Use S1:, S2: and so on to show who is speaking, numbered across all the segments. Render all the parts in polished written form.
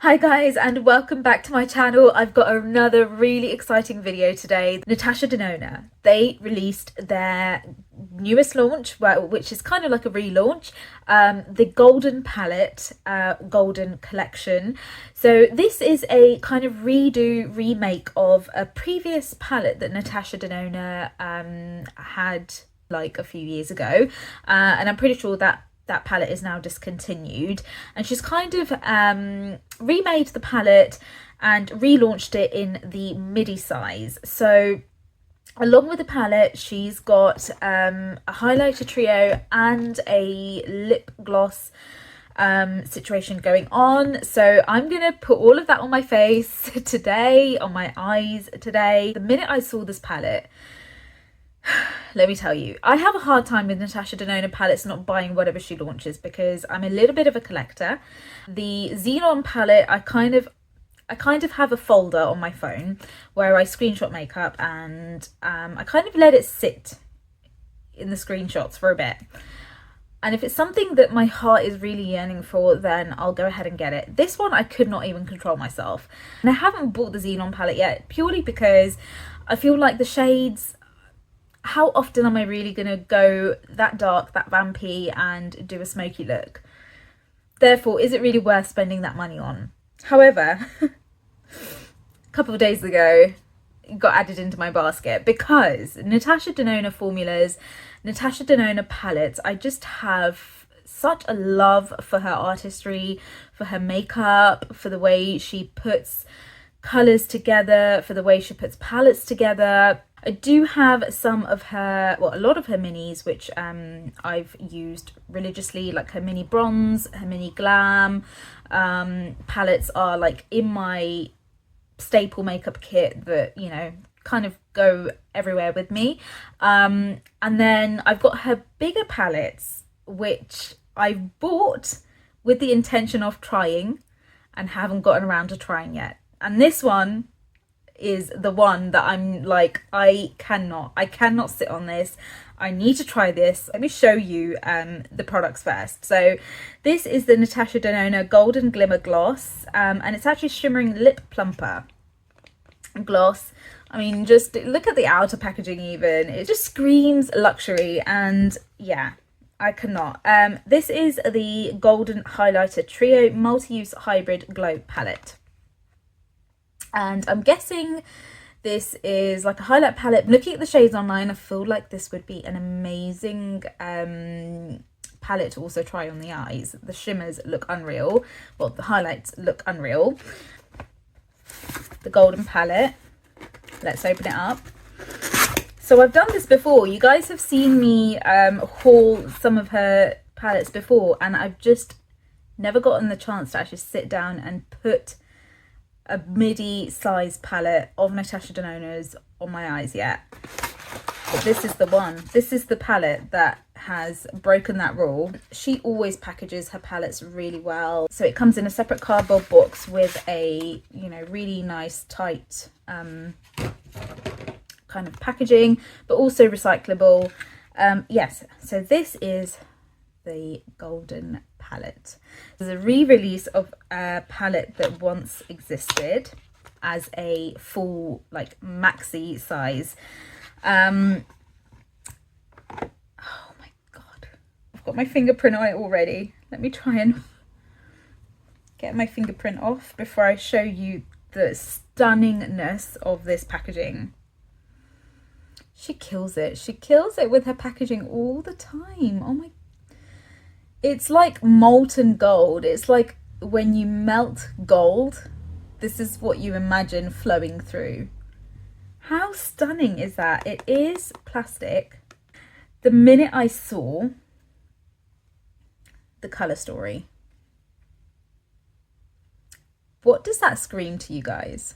S1: Hi guys, and welcome back to my channel. I've got another really exciting video today. Natasha Denona, they released their newest launch, which is kind of like a relaunch, the Golden Palette, Golden Collection. So this is a kind of remake of a previous palette that Natasha Denona had like a few years ago, and I'm pretty sure that palette is now discontinued, and she's kind of remade the palette and relaunched it in the midi size. So along with the palette, she's got a highlighter trio and a lip gloss situation going on. So I'm gonna put all of that on my face today, on my eyes today. The minute I saw this palette, let me tell you, I have a hard time with Natasha Denona palettes not buying whatever she launches because I'm a little bit of a collector. The Xenon palette, I kind of have a folder on my phone where I screenshot makeup, and I kind of let it sit in the screenshots for a bit. And if it's something that my heart is really yearning for, then I'll go ahead and get it. This one, I could not even control myself. And I haven't bought the Xenon palette yet, purely because I feel like the shades, how often am I really going to go that dark, that vampy, and do a smoky look? Therefore, is it really worth spending that money on? However, a couple of days ago, it got added into my basket because Natasha Denona formulas, Natasha Denona palettes, I just have such a love for her artistry, for her makeup, for the way she puts colours together, for the way she puts palettes together. I do have some of her, well, a lot of her minis, which I've used religiously, like her mini bronze, her mini glam. Palettes are like in my staple makeup kit that, you know, kind of go everywhere with me. And then I've got her bigger palettes, which I've bought with the intention of trying and haven't gotten around to trying yet. And this one is the one that I'm like, I cannot sit on this. I need to try this. Let me show you the products first. So this is the Natasha Denona Golden Glimmer Gloss, and it's actually shimmering lip plumper gloss. I mean, just look at the outer packaging even. It just screams luxury, and yeah, I cannot. This is the Golden Highlighter Trio Multi-Use Hybrid Glow Palette. And I'm guessing this is like a highlight palette. Looking at the shades online, I feel like this would be an amazing palette to also try on the eyes. The shimmers look unreal. Well, the highlights look unreal. The golden palette. Let's open it up. So I've done this before. You guys have seen me haul some of her palettes before, and I've just never gotten the chance to actually sit down and put a midi size palette of Natasha Denona's on my eyes yet. But this is the one. This is the palette that has broken that rule. She always packages her palettes really well. So it comes in a separate cardboard box with a, you know, really nice tight kind of packaging, but also recyclable. Yes, so this is the Golden Palette. There's a re-release of a palette that once existed as a full like maxi size. Oh my god, I've got my fingerprint on it already. Let me try and get my fingerprint off before I show you the stunningness of this packaging. She kills it. She kills it with her packaging all the time. Oh my, it's like molten gold. It's like when you melt gold, this is what you imagine flowing through. How stunning is that? It is plastic. The minute I saw the color story, what does that scream to you guys?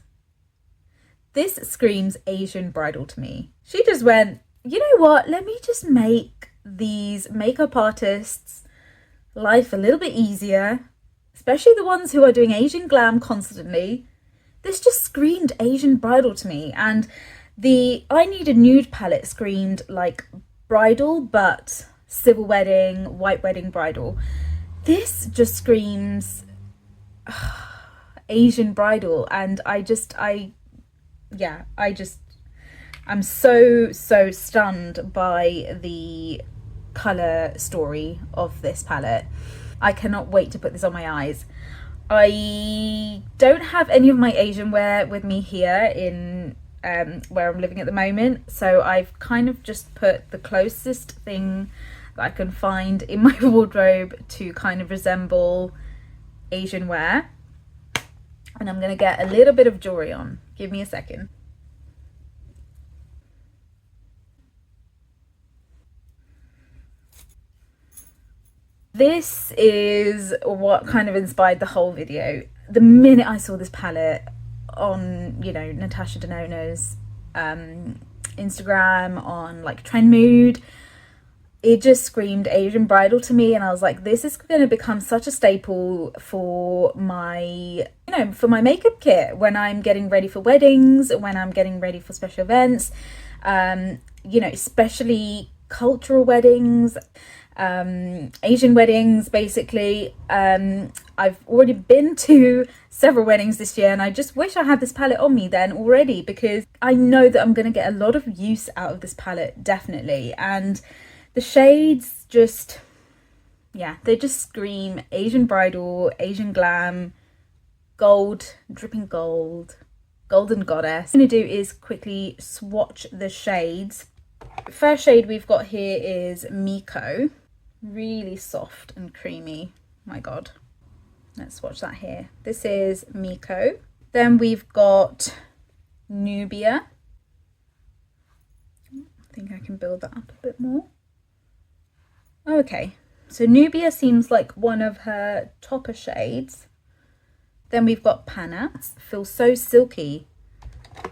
S1: This screams Asian bridal to me. She just went, you know what? Let me just make these makeup artists' life a little bit easier, especially the ones who are doing Asian glam constantly. This just screamed Asian bridal to me. And the I Need a Nude palette screamed like bridal, but civil wedding, white wedding bridal. This just screams Asian bridal, and I'm so stunned by the color story of this palette. I cannot wait to put this on my eyes. I don't have any of my Asian wear with me here in where I'm living at the moment, so I've kind of just put the closest thing that I can find in my wardrobe to kind of resemble Asian wear. And I'm gonna get a little bit of jewelry on. Give me a second. This is what kind of inspired the whole video. The minute I saw this palette on, you know, Natasha Denona's Instagram, on like Trend Mood, it just screamed Asian bridal to me, and I was like, this is going to become such a staple for my, you know, for my makeup kit when I'm getting ready for weddings, when I'm getting ready for special events, you know, especially cultural weddings, Asian weddings basically. I've already been to several weddings this year, and I just wish I had this palette on me then already, because I know that I'm going to get a lot of use out of this palette, definitely. And the shades just, yeah, they just scream Asian bridal, Asian glam, gold, dripping gold, golden goddess. What I'm going to do is quickly swatch the shades. First shade we've got here is Miko. Really soft and creamy. My God. Let's swatch that here. This is Miko. Then we've got Nubia. I think I can build that up a bit more. Okay, so Nubia seems like one of her topper shades. Then we've got Panna. It feels so silky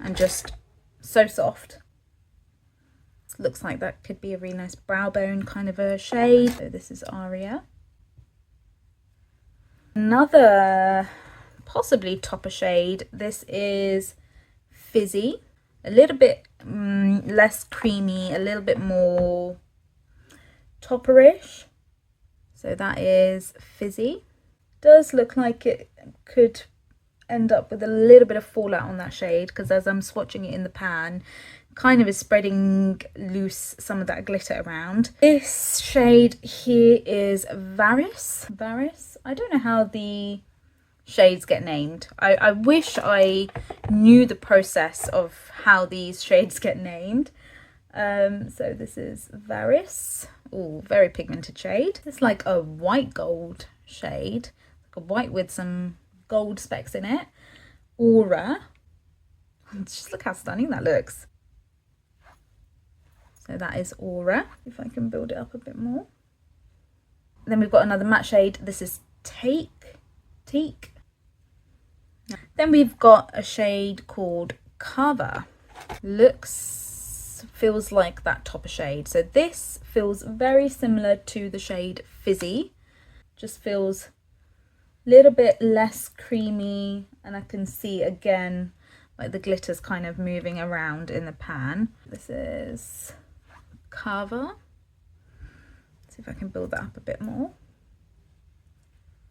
S1: and just so soft. Looks like that could be a really nice brow bone kind of a shade. So this is Aria. Another possibly topper shade. This is Fizzy. A little bit less creamy, a little bit more topperish. So that is Fizzy. Does look like it could end up with a little bit of fallout on that shade, because as I'm swatching it in the pan, kind of is spreading loose some of that glitter around. This shade here is Varys. I don't know how the shades get named. I wish I knew the process of how these shades get named. So this is Varys. Oh, very pigmented shade. It's like a white gold shade, like a white with some gold specks in it. Aura. Just look how stunning that looks. So that is Aura, if I can build it up a bit more. Then we've got another matte shade. This is Teak. Then we've got a shade called Kava. Feels like that topper shade. So this feels very similar to the shade Fizzy. Just feels a little bit less creamy, and I can see again like the glitter's kind of moving around in the pan. This is Kava. See if I can build that up a bit more.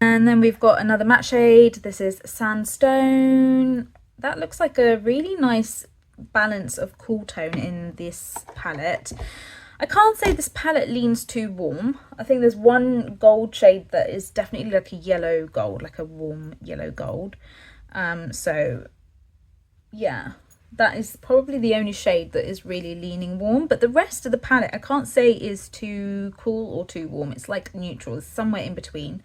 S1: And then we've got another matte shade. This is Sandstone. That looks like a really nice balance of cool tone in this palette. I can't say this palette leans too warm. I think there's one gold shade that is definitely like a yellow gold, like a warm yellow gold. So yeah, that is probably the only shade that is really leaning warm, but the rest of the palette I can't say is too cool or too warm. It's like neutral, it's somewhere in between.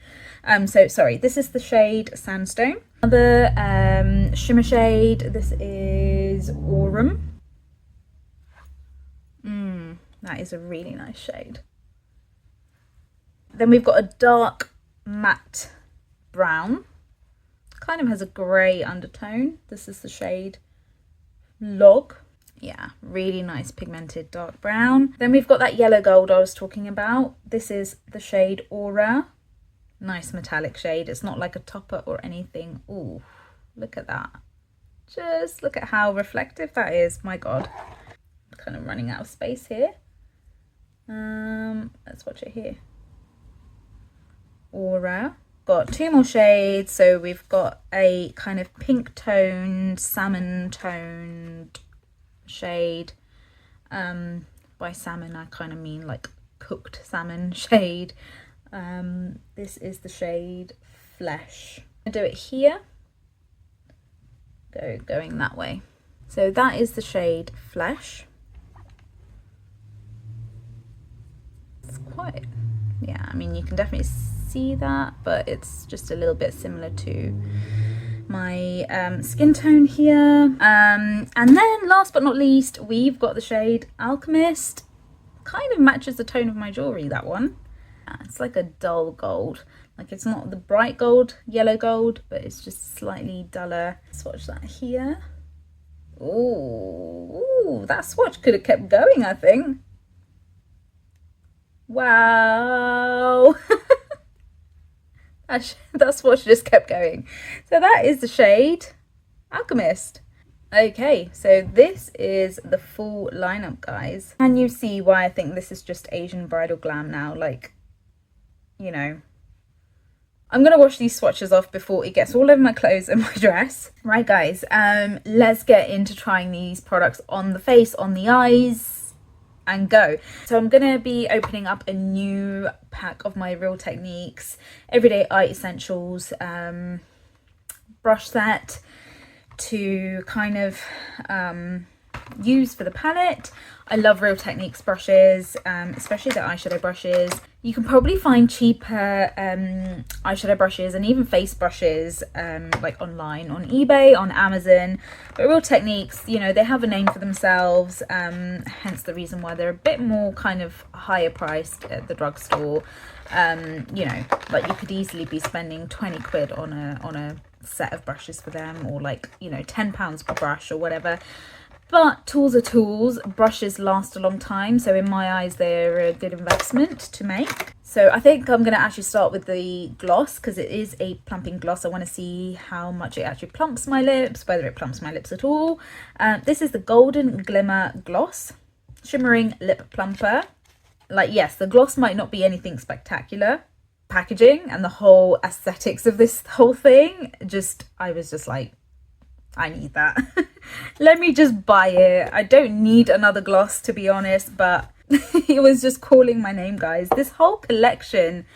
S1: So sorry, this is the shade Sandstone. Another shimmer shade, this is Aurum. That is a really nice shade. Then we've got a dark matte brown, kind of has a grey undertone. This is the shade Log. Yeah, really nice pigmented dark brown. Then we've got that yellow gold I was talking about. This is the shade Aura. Nice metallic shade. It's not like a topper or anything. Ooh, look at that. Just look at how reflective that is. My God. I'm kind of running out of space here. Let's watch it here. Aura. got two more shades. So we've got a kind of pink toned, salmon toned shade. By salmon I kind of mean like cooked salmon shade. This is the shade Flesh. I do it here, going that way. So that is the shade Flesh. It's quite, yeah, I mean you can definitely see that, but it's just a little bit similar to my skin tone here. And then last but not least, we've got the shade Alchemist. Kind of matches the tone of my jewelry, that one. It's like a dull gold, like it's not the bright gold, yellow gold, but it's just slightly duller. Swatch that here. Ooh, that swatch could have kept going, I think. Wow. That swatch just kept going. So that is the shade Alchemist. Okay, so this is the full lineup, guys. Can you see why I think this is just Asian bridal glam now? Like, you know, I'm gonna wash these swatches off before it gets all over my clothes and my dress. Right, guys, let's get into trying these products on the face, on the eyes, and go. So I'm gonna be opening up a new pack of my Real Techniques Everyday Eye Essentials brush set to kind of use for the palette. I love Real Techniques brushes, especially the eyeshadow brushes. You can probably find cheaper eyeshadow brushes and even face brushes like online, on eBay, on Amazon. But Real Techniques, you know, they have a name for themselves, hence the reason why they're a bit more kind of higher priced at the drugstore. You know, like you could easily be spending 20 quid on a set of brushes for them, or like, you know, £10 per brush or whatever. But tools are tools. Brushes last a long time, so in my eyes they're a good investment to make. So I think I'm going to actually start with the gloss, because it is a plumping gloss. I want to see how much it actually plumps my lips, whether it plumps my lips at all. This is the Golden Glimmer Gloss Shimmering Lip Plumper. Like, yes, the gloss might not be anything spectacular. Packaging and the whole aesthetics of this whole thing, I was just like, I need that. Let me just buy it. I don't need another gloss, to be honest, but it was just calling my name, guys. This whole collection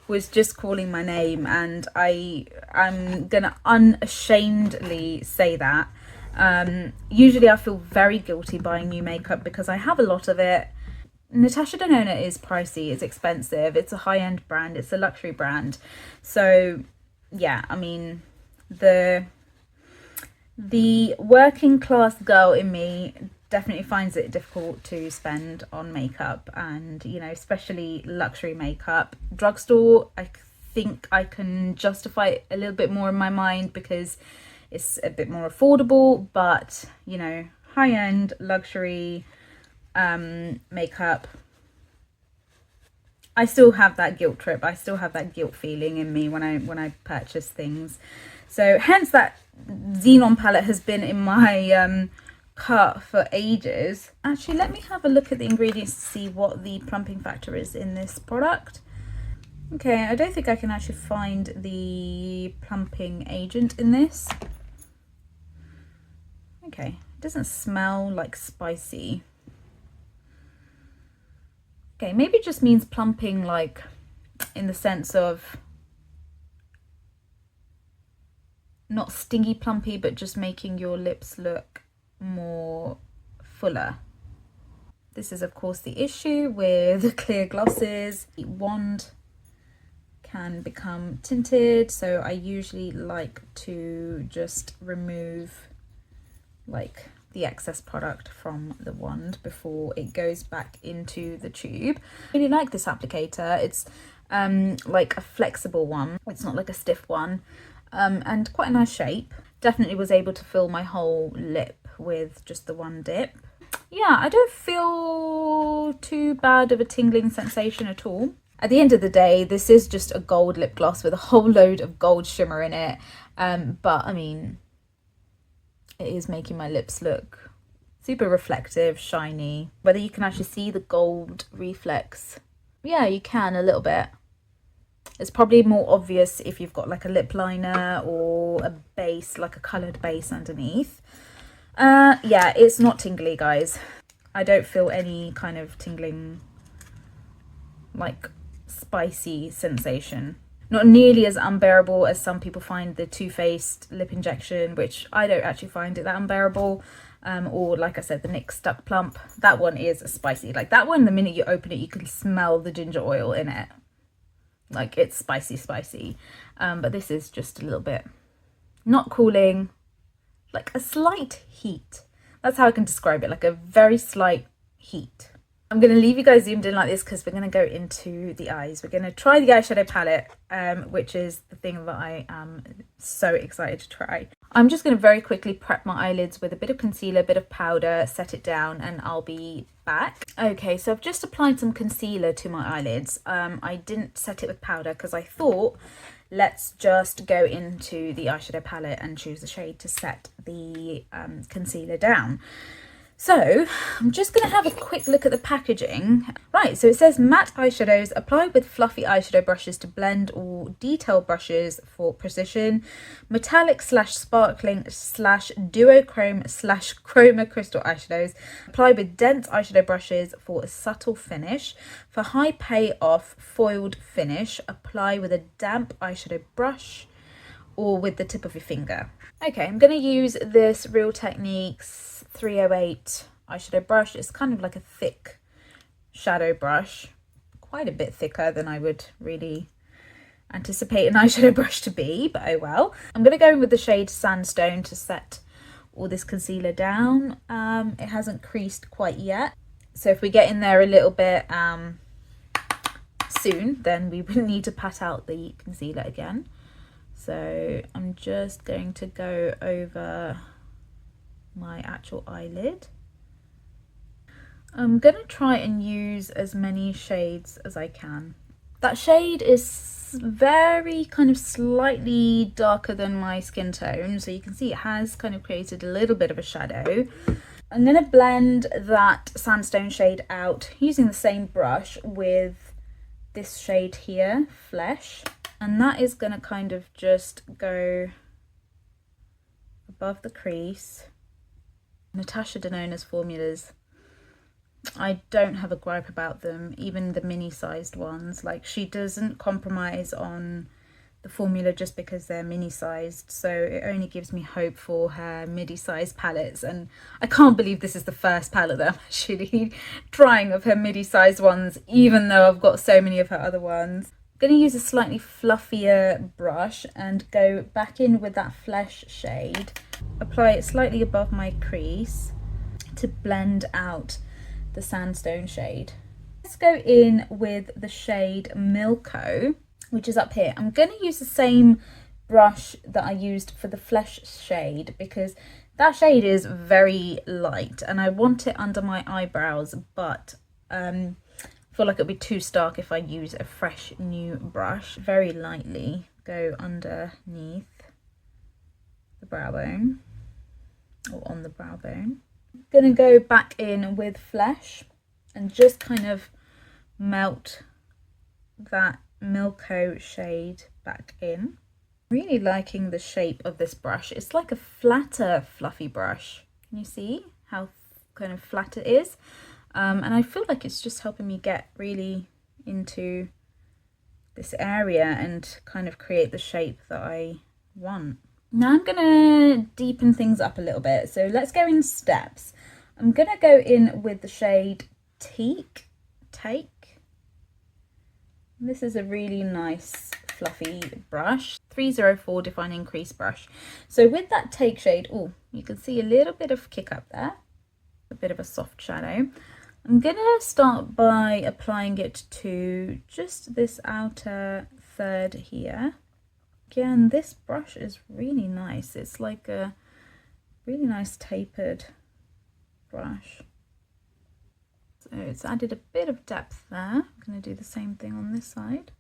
S1: was just calling my name, and I'm gonna unashamedly say that. Usually I feel very guilty buying new makeup because I have a lot of it. Natasha Denona is pricey, it's expensive, it's a high-end brand, it's a luxury brand. So yeah, I mean, the working class girl in me definitely finds it difficult to spend on makeup, and, you know, especially luxury makeup. Drugstore, I think I can justify it a little bit more in my mind because it's a bit more affordable, but, you know, high-end luxury makeup, I still have that guilt trip. I still have that guilt feeling in me when I purchase things. So hence that Xenon palette has been in my cart for ages. Actually, let me have a look at the ingredients to see what the plumping factor is in this product. Okay, I don't think I can actually find the plumping agent in this. Okay, it doesn't smell like spicy. Okay, maybe it just means plumping, like in the sense of not stingy plumpy, but just making your lips look more fuller. This is of course the issue with clear glosses. The wand can become tinted, so I usually like to just remove like the excess product from the wand before it goes back into the tube. I really like this applicator. It's like a flexible one, it's not like a stiff one, and quite a nice shape. Definitely was able to fill my whole lip with just the one dip. Yeah, I don't feel too bad of a tingling sensation at all. At the end of the day, this is just a gold lip gloss with a whole load of gold shimmer in it, but I mean, it is making my lips look super reflective, shiny. Whether you can actually see the gold reflex. Yeah, you can a little bit. It's probably more obvious if you've got like a lip liner or a base, like a coloured base underneath. Yeah, it's not tingly, guys. I don't feel any kind of tingling, like spicy sensation. Not nearly as unbearable as some people find the Too Faced lip injection, which I don't actually find it that unbearable. Or like I said, the NYX Stuck Plump. That one is spicy. Like that one, the minute you open it, you can smell the ginger oil in it. Like it's spicy. But this is just a little bit not cooling, like a slight heat. That's how I can describe it, like a very slight heat. I'm going to leave you guys zoomed in like this because we're going to go into the eyes. We're going to try the eyeshadow palette, which is the thing that I am so excited to try. I'm just going to very quickly prep my eyelids with a bit of concealer, a bit of powder, set it down, and I'll be back. Okay, so I've just applied some concealer to my eyelids. I didn't set it with powder because I thought, let's just go into the eyeshadow palette and choose a shade to set the concealer down. So I'm just going to have a quick look at the packaging. Right, so it says matte eyeshadows applied with fluffy eyeshadow brushes to blend, or detail brushes for precision, metallic / sparkling / duochrome / chroma crystal eyeshadows applied with dense eyeshadow brushes for a subtle finish. For high payoff foiled finish, apply with a damp eyeshadow brush or with the tip of your finger. Okay, I'm going to use this Real Techniques 308 eyeshadow brush. It's kind of like a thick shadow brush, quite a bit thicker than I would really anticipate an eyeshadow brush to be, but oh well. I'm going to go in with the shade Sandstone to set all this concealer down. It hasn't creased quite yet, so if we get in there a little bit soon, then we will need to pat out the concealer again. So I'm just going to go over my actual eyelid. I'm going to try and use as many shades as I can. That shade is very kind of slightly darker than my skin tone, so you can see it has kind of created a little bit of a shadow. I'm going to blend that Sandstone shade out using the same brush with this shade here, Flesh, and that is going to kind of just go above the crease. Natasha Denona's formulas, I don't have a gripe about them, even the mini sized ones. Like, she doesn't compromise on the formula just because they're mini sized, so it only gives me hope for her midi sized palettes. And I can't believe this is the first palette that I'm actually trying of her midi sized ones, even though I've got so many of her other ones. I'm going to use a slightly fluffier brush and go back in with that Flesh shade, apply it slightly above my crease to blend out the Sandstone shade. Let's go in with the shade Milko, which is up here. I'm going to use the same brush that I used for the Flesh shade because that shade is very light and I want it under my eyebrows, but I feel like it'll be too stark if I use a fresh new brush. Very lightly go underneath the brow bone, or on the brow bone. I'm gonna go back in with Flesh and just kind of melt that Milko shade back in. Really liking the shape of this brush. It's like a flatter fluffy brush. Can you see how kind of flat it is? And I feel like it's just helping me get really into this area and kind of create the shape that I want. Now I'm gonna deepen things up a little bit, so let's go in steps. I'm gonna go in with the shade Take. This is a really nice fluffy brush, 304 Defining Crease brush. So with that Take shade, oh, you can see a little bit of kick up there, a bit of a soft shadow. I'm gonna start by applying it to just this outer third here. Again, this brush is really nice. It's like a really nice tapered brush. So it's added a bit of depth there. I'm going to do the same thing on this side.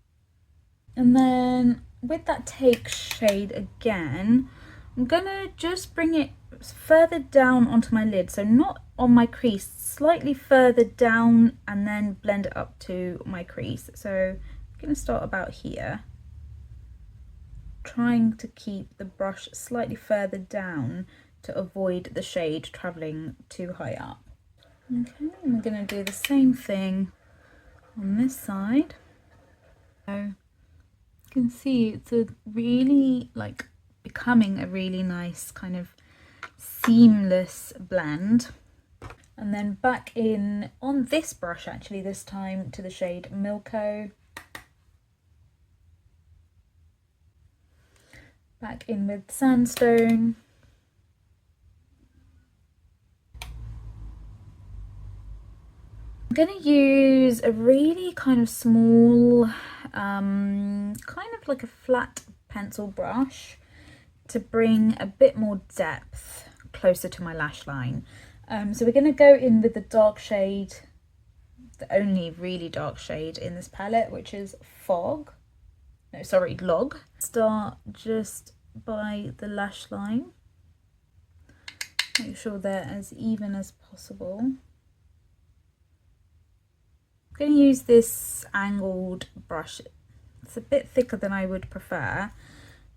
S1: And then with that Take shade again, I'm going to just bring it further down onto my lid. So not on my crease, slightly further down, and then blend it up to my crease. So going to start about here, trying to keep the brush slightly further down to avoid the shade travelling too high up. Okay, and we're going to do the same thing on this side. So you can see it's a really like becoming a really nice kind of seamless blend. And then back in on this brush, actually this time to the shade Milko. Back in with Sandstone. I'm going to use a really kind of small, kind of like a flat pencil brush to bring a bit more depth closer to my lash line. So we're going to go in with the dark shade, the only really dark shade in this palette, which is Log. Start just by the lash line. Make sure they're as even as possible. I'm going to use this angled brush. It's a bit thicker than I would prefer.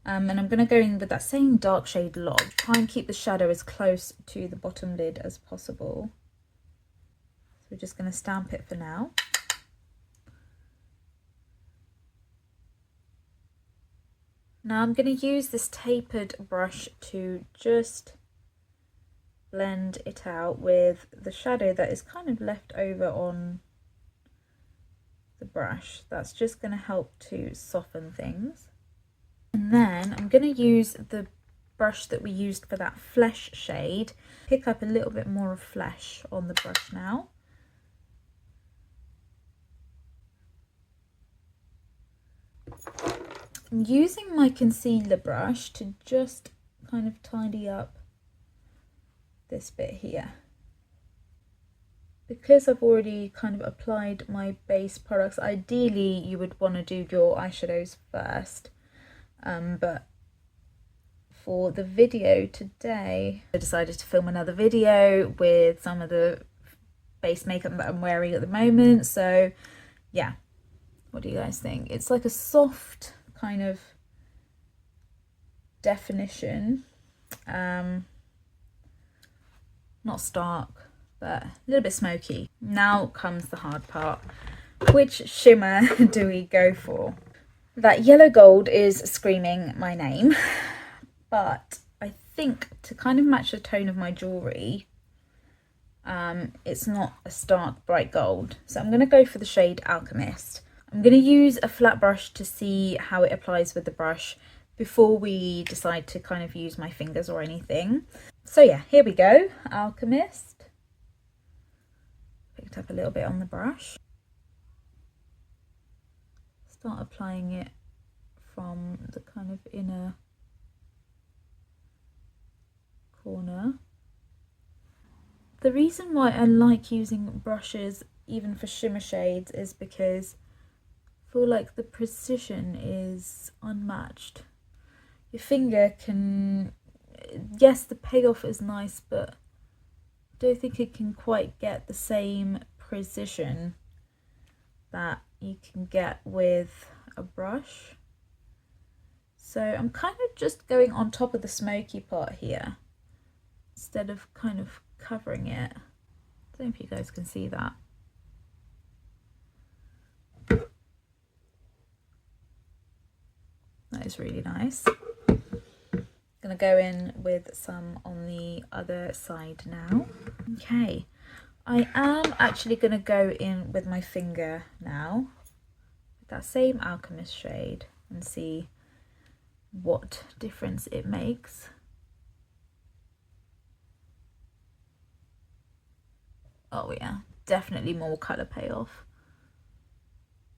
S1: And I'm going to go in with that same dark shade Log. Try and keep the shadow as close to the bottom lid as possible. So we're just going to stamp it for now. Now I'm going to use this tapered brush to just blend it out with the shadow that is kind of left over on the brush. That's just going to help to soften things. And then I'm going to use the brush that we used for that flesh shade, pick up a little bit more of flesh on the brush now. I'm using my concealer brush to just kind of tidy up this bit here. Because I've already kind of applied my base products, ideally you would want to do your eyeshadows first. But for the video today, I decided to film another video with some of the base makeup that I'm wearing at the moment. So yeah, what do you guys think? It's like a soft kind of definition, not stark, but a little bit smoky. Now comes the hard part. Which shimmer do we go for? That yellow gold is screaming my name, but I think to kind of match the tone of my jewellery, it's not a stark bright gold. So I'm going to go for the shade Alchemist. I'm going to use a flat brush to see how it applies with the brush before we decide to kind of use my fingers or anything. So yeah, here we go, Alchemist. Picked up a little bit on the brush. Start applying it from the kind of inner corner. The reason why I like using brushes even for shimmer shades is because I feel like the precision is unmatched. Your finger can, yes, the payoff is nice, but I don't think it can quite get the same precision that you can get with a brush. So I'm kind of just going on top of the smoky part here instead of kind of covering it. I don't know if you guys can see that. That is really nice. Gonna go in with some on the other side now. Okay, I am actually gonna go in with my finger now with that same Alchemist shade and see what difference it makes. Oh yeah, definitely more colour payoff.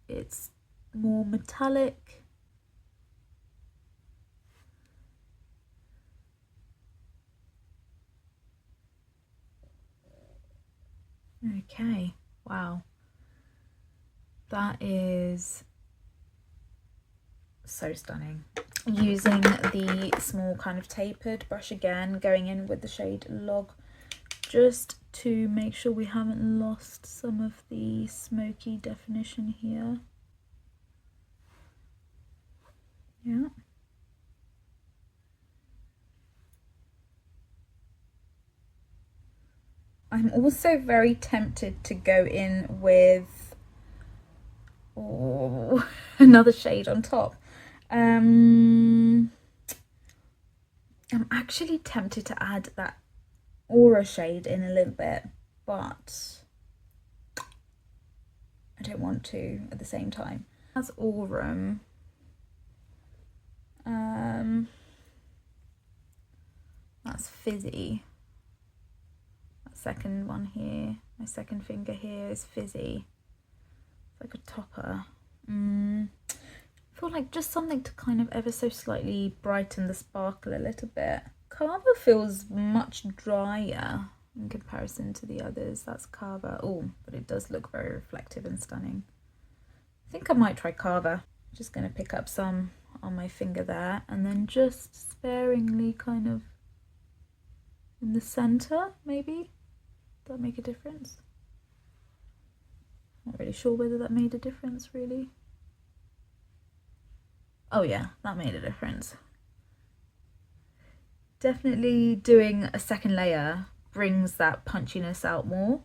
S1: It's more metallic. Okay, wow, that is so stunning. Using the small kind of tapered brush again, going in with the shade Log, just to make sure we haven't lost some of the smoky definition here. Yeah. I'm also very tempted to go in with another shade on top. I'm actually tempted to add that aura shade in a little bit, but I don't want to at the same time. As Aurum, that's Fizzy. That second one here, my second finger here is Fizzy. It's like a topper. I feel like just something to kind of ever so slightly brighten the sparkle a little bit. Carver feels much drier in comparison to the others. That's Carver. Oh, but it does look very reflective and stunning. I think I might try Carver. Just going to pick up some on my finger there and then just sparingly kind of in the center, maybe. Does that make a difference? Not really sure whether that made a difference, really. Oh yeah, that made a difference. Definitely doing a second layer brings that punchiness out more.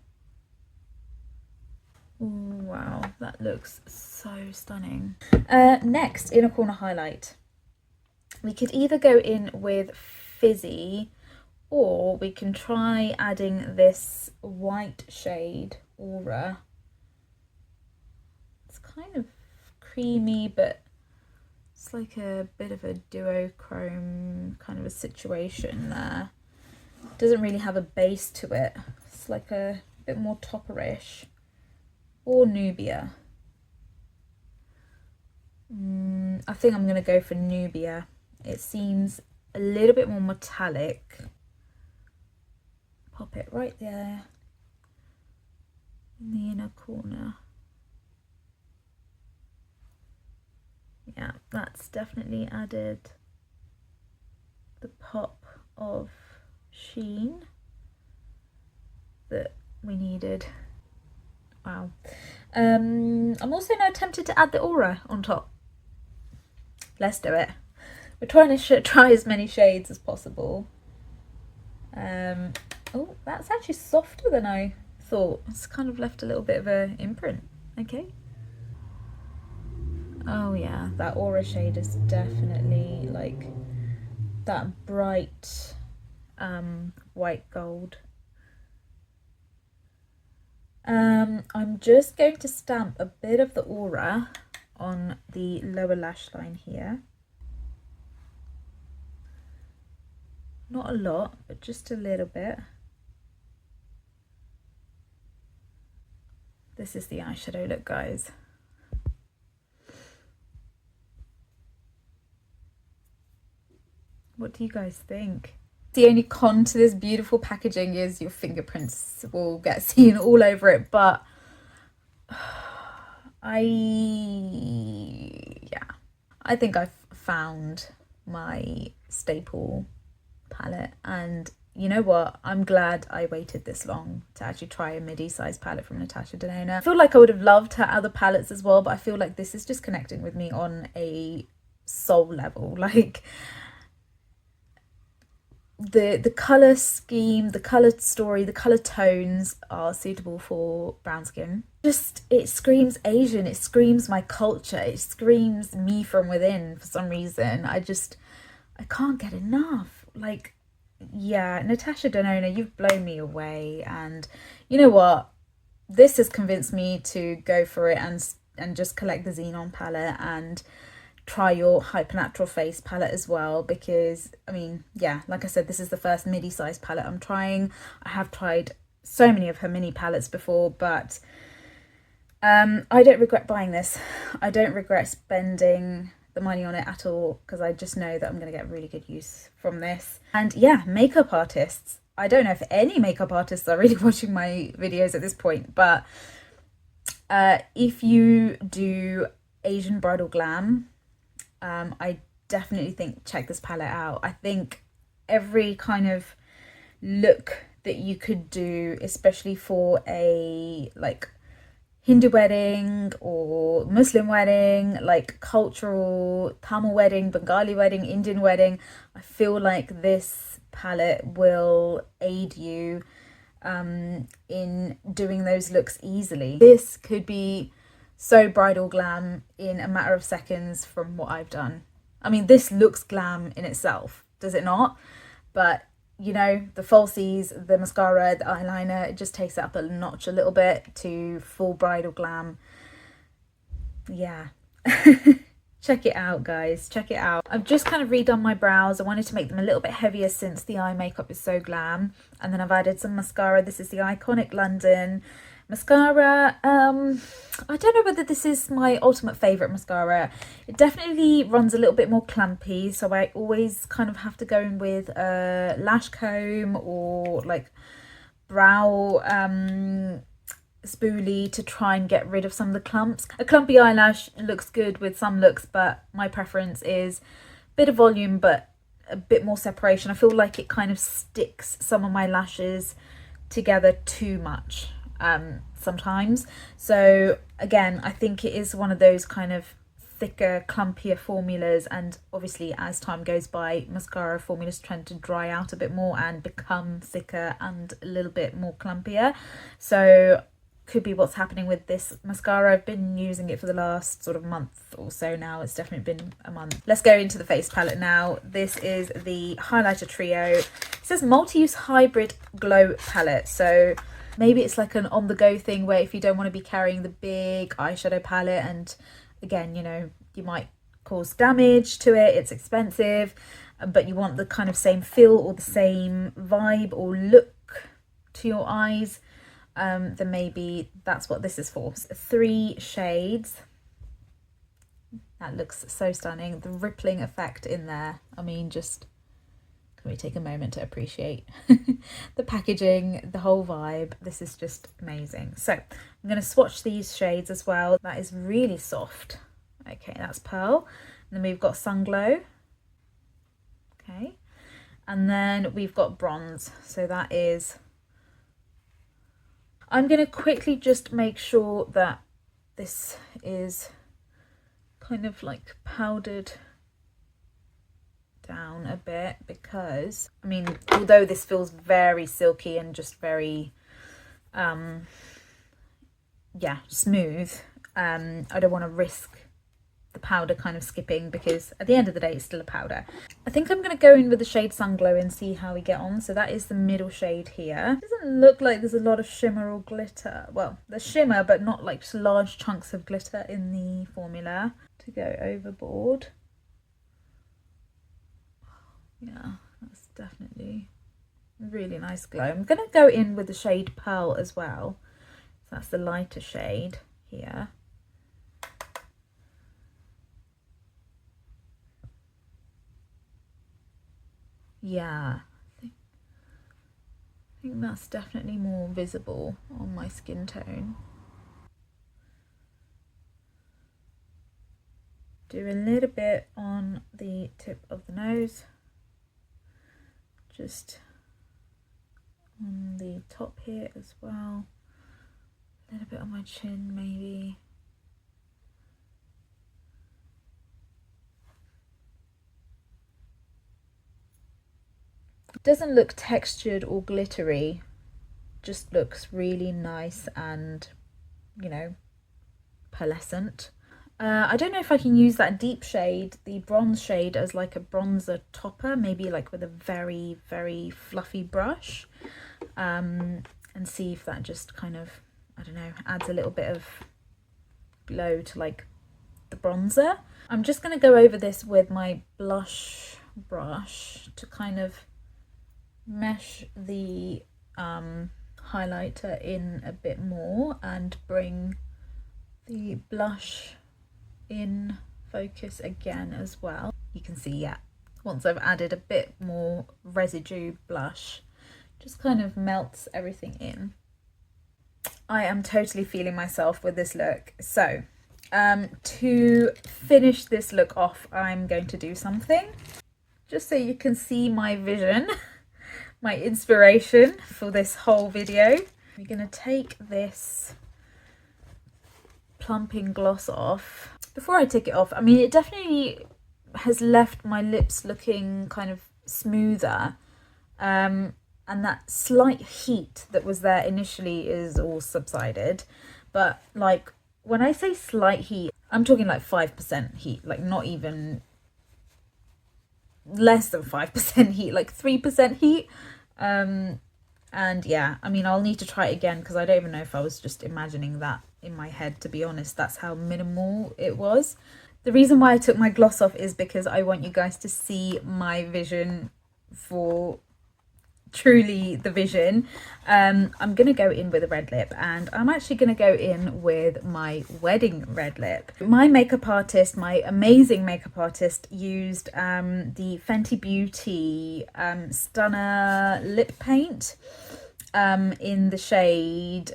S1: Ooh, wow, that looks so stunning. Next, inner corner highlight. We could either go in with Fizzy, or we can try adding this white shade, Aura. It's kind of creamy, but it's like a bit of a duochrome kind of a situation there. It doesn't really have a base to it. It's like a bit more topperish. Or Nubia. I think I'm going to go for Nubia. It seems a little bit more metallic. Pop it right there in the inner corner. Yeah, that's definitely added the pop of sheen that we needed. Wow. I'm also now tempted to add the aura on top. Let's do it. We're trying to try as many shades as possible. Oh, that's actually softer than I thought. It's kind of left a little bit of an imprint. Okay. Oh yeah, that aura shade is definitely like that bright white gold. I'm just going to stamp a bit of the aura on the lower lash line here. Not a lot, but just a little bit. This is the eyeshadow look, guys. What do you guys think? The only con to this beautiful packaging is your fingerprints will get seen all over it, but I think I've found my staple palette, and you know what, I'm glad I waited this long to actually try a midi size palette from Natasha Denona. I feel like I would have loved her other palettes as well, but I feel like this is just connecting with me on a soul level. Like the color scheme, the color story, the color tones are suitable for brown skin. Just, it screams Asian, it screams my culture, it screams me from within for some reason. I can't get enough. Like, yeah, Natasha Denona, you've blown me away, and you know what, this has convinced me to go for it and just collect the Xenon palette and try your Hypernatural Face palette as well, because I mean, yeah, like I said, this is the first midi size palette I'm trying. I have tried so many of her mini palettes before, but I don't regret buying this. I don't regret spending the money on it at all, because I just know that I'm going to get really good use from this. And yeah, makeup artists, I don't know if any makeup artists are really watching my videos at this point, but if you do Asian bridal glam, I definitely think check this palette out. I think every kind of look that you could do, especially for a like Hindu wedding or Muslim wedding, like cultural Tamil wedding, Bengali wedding, Indian wedding, I feel like this palette will aid you in doing those looks easily. This could be so bridal glam in a matter of seconds from what I've done. I mean, this looks glam in itself, does it not? But you know, the falsies, the mascara, the eyeliner, it just takes it up a notch a little bit to full bridal glam. Yeah. Check it out, guys. Check it out. I've just kind of redone my brows. I wanted to make them a little bit heavier since the eye makeup is so glam. And then I've added some mascara. This is the Iconic London mascara. I don't know whether this is my ultimate favourite mascara. It definitely runs a little bit more clumpy, so I always kind of have to go in with a lash comb or like brow spoolie to try and get rid of some of the clumps. A clumpy eyelash looks good with some looks, but my preference is a bit of volume but a bit more separation. I feel like it kind of sticks some of my lashes together too much sometimes. So again, I think it is one of those kind of thicker, clumpier formulas, and obviously as time goes by, mascara formulas tend to dry out a bit more and become thicker and a little bit more clumpier. So could be what's happening with this mascara. I've been using it for the last sort of month or so now. It's definitely been a month. Let's go into the face palette now. This is the highlighter trio. It says multi-use hybrid glow palette, so maybe it's like an on-the-go thing where if you don't want to be carrying the big eyeshadow palette, and again, you know, you might cause damage to it, it's expensive, but you want the kind of same feel or the same vibe or look to your eyes, then maybe that's what this is for. So 3 shades. That looks so stunning. The rippling effect in there, I mean, just can we take a moment to appreciate the packaging, the whole vibe. This is just amazing. So I'm going to swatch these shades as well. That is really soft. Okay, that's Pearl. And then we've got Sun Glow. Okay. And then we've got Bronze. So that is... I'm going to quickly just make sure that this is kind of like powdered down a bit, because I mean, although this feels very silky and just very yeah, smooth, I don't want to risk the powder kind of skipping, because at the end of the day it's still a powder. I think I'm going to go in with the shade Sun Glow and see how we get on. So that is the middle shade here. It doesn't look like there's a lot of shimmer or glitter. Well, there's shimmer but not like large chunks of glitter in the formula to go overboard. Yeah, that's definitely a really nice glow. I'm going to go in with the shade Pearl as well. So that's the lighter shade here. Yeah, I think that's definitely more visible on my skin tone. Do a little bit on the tip of the nose. Just on the top here as well. A little bit on my chin maybe. It doesn't look textured or glittery, just looks really nice and, you know, pearlescent. I don't know if I can use that deep shade, the bronze shade, as like a bronzer topper, maybe like with a very, very fluffy brush, and see if that just kind of, I don't know, adds a little bit of glow to like the bronzer. I'm just going to go over this with my blush brush to kind of mesh the highlighter in a bit more and bring the blush in focus again as well. You can see, yeah, once I've added a bit more residue blush, just kind of melts everything in. I am totally feeling myself with this look. So to finish this look off, I'm going to do something just so you can see my vision, my inspiration for this whole video. We're going to take this plumping gloss off. Before I take it off, I mean, it definitely has left my lips looking kind of smoother, and that slight heat that was there initially is all subsided. But like, when I say slight heat, I'm talking like 5% heat, like not even, less than 5% heat, like 3% heat. And yeah, I mean, I'll need to try it again because I don't even know if I was just imagining that in my head, to be honest. That's how minimal it was. The reason why I took my gloss off is because I want you guys to see my vision for truly the vision. I'm gonna go in with a red lip, and I'm actually gonna go in with my wedding red lip. My makeup artist, my amazing makeup artist, used the Fenty Beauty Stunner lip paint in the shade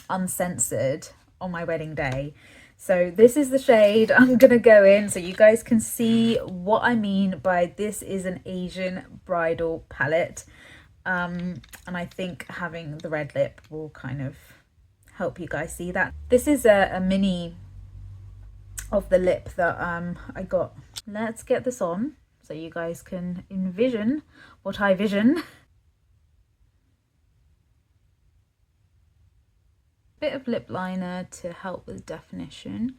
S1: Uncensored on my wedding day. So this is the shade I'm gonna go in so you guys can see what I mean by this is an Asian bridal palette. And I think having the red lip will kind of help you guys see that. This is a mini of the lip that I got. Let's get this on so you guys can envision what I vision. Bit of lip liner to help with definition.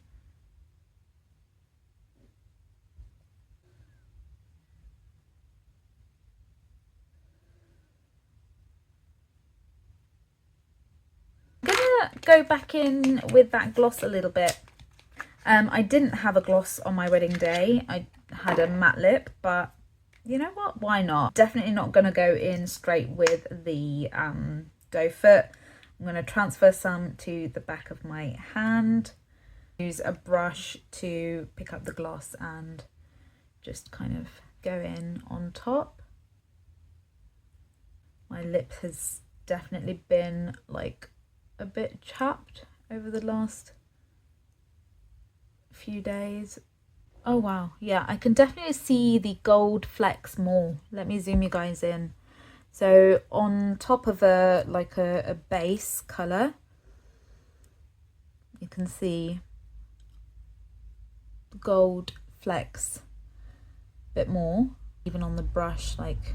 S1: I'm gonna go back in with that gloss a little bit. I didn't have a gloss on my wedding day. I had a matte lip, but you know what? Why not? Definitely not gonna go in straight with the doe foot. I'm going to transfer some to the back of my hand, use a brush to pick up the gloss and just kind of go in on top. My lip has definitely been like a bit chapped over the last few days. Oh wow, yeah, I can definitely see the gold flecks more. Let me zoom you guys in. So on top of a base colour, you can see the gold flecks a bit more. Even on the brush, like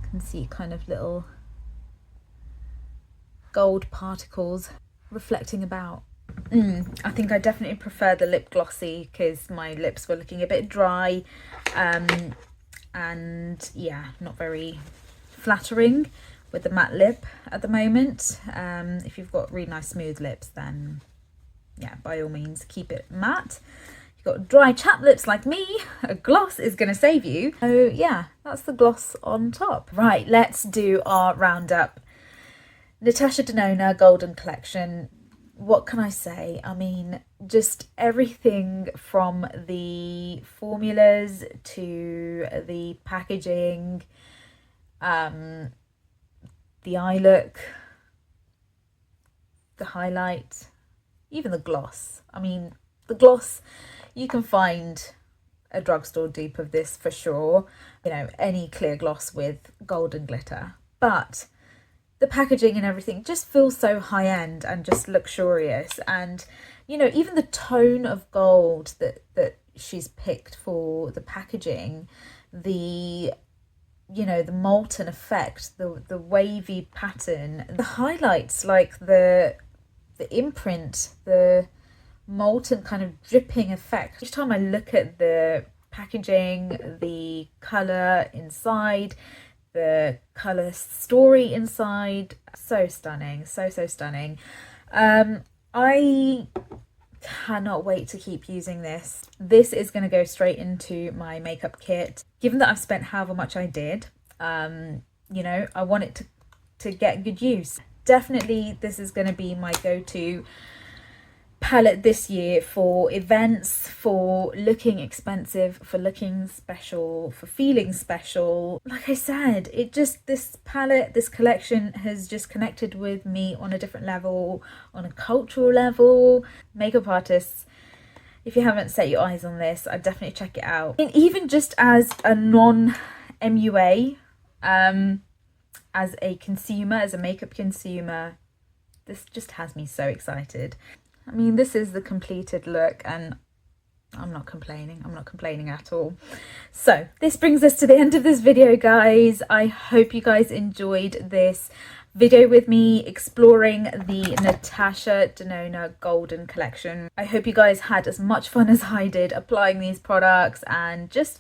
S1: you can see kind of little gold particles reflecting about. I think I definitely prefer the lip glossy because my lips were looking a bit dry, and yeah, not very flattering with the matte lip at the moment. If you've got really nice smooth lips, then yeah, by all means keep it matte. You've got dry chapped lips like me, a gloss is going to save you. So yeah, that's the gloss on top. Right, let's do our roundup. Natasha Denona Golden Collection. What can I say? I mean, just everything from the formulas to the packaging, the eye look, the highlight, even the gloss. I mean, the gloss, you can find a drugstore dupe of this for sure. You know, any clear gloss with golden glitter. But the packaging and everything just feels so high-end and just luxurious. And, you know, even the tone of gold that she's picked for the packaging, the, you know, the molten effect, the wavy pattern, the highlights, like the imprint, the molten kind of dripping effect. Each time I look at the packaging, the colour inside, the colour story inside, so stunning, so stunning. I cannot wait to keep using this. This is going to go straight into my makeup kit. Given that I've spent however much I did, you know, I want it to get good use. Definitely this is going to be my go-to palette this year for events, for looking expensive, for looking special, for feeling special. Like I said, this palette, this collection has just connected with me on a different level, on a cultural level. Makeup artists, if you haven't set your eyes on this, I'd definitely check it out. And even just as a non-MUA, as a consumer, as a makeup consumer, this just has me so excited. I mean, this is the completed look, and I'm not complaining. I'm not complaining at all. So this brings us to the end of this video, guys. I hope you guys enjoyed this video with me exploring the Natasha Denona Golden Collection. I hope you guys had as much fun as I did applying these products and just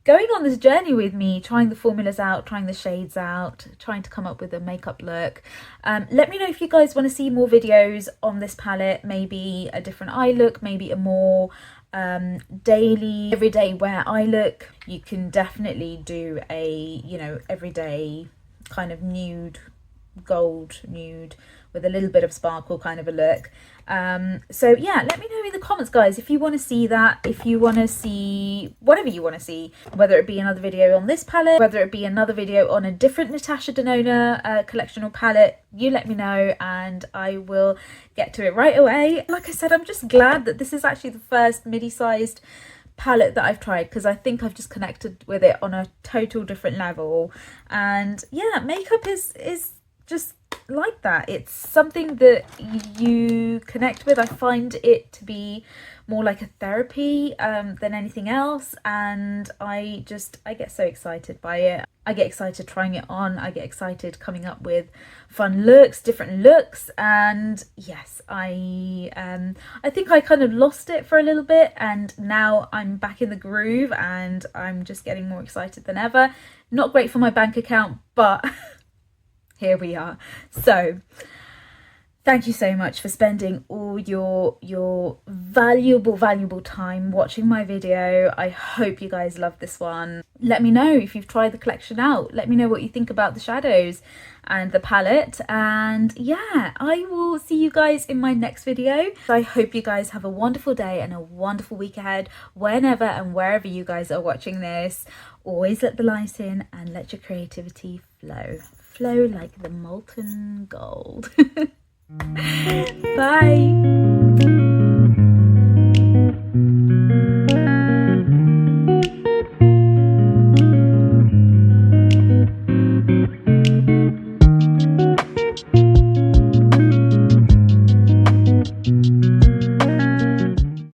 S1: going on this journey with me, trying the formulas out, trying the shades out, trying to come up with a makeup look. Let me know if you guys want to see more videos on this palette, maybe a different eye look, maybe a more daily, everyday wear eye look. You can definitely do a, you know, everyday kind of nude, gold nude with a little bit of sparkle kind of a look. So yeah, let me know in the comments, guys, if you want to see that, if you want to see whatever you want to see, whether it be another video on this palette, whether it be another video on a different Natasha Denona collection or palette. You let me know and I will get to it right away. Like I said, I'm just glad that this is actually the first midi-sized palette that I've tried, because I think I've just connected with it on a total different level. And yeah, makeup is just like that. It's something that you connect with. I find it to be more like a therapy than anything else, and I get so excited by it. I get excited trying it on. I get excited coming up with fun looks, different looks, and yes, I think I kind of lost it for a little bit, and now I'm back in the groove and I'm just getting more excited than ever. Not great for my bank account, but here we are. So thank you so much for spending all your valuable time watching my video. I hope you guys love this one. Let me know if you've tried the collection out. Let me know what you think about the shadows and the palette. And yeah, I will see you guys in my next video. I hope you guys have a wonderful day and a wonderful week ahead, whenever and wherever you guys are watching this. Always let the light in and let your creativity flow like the molten gold.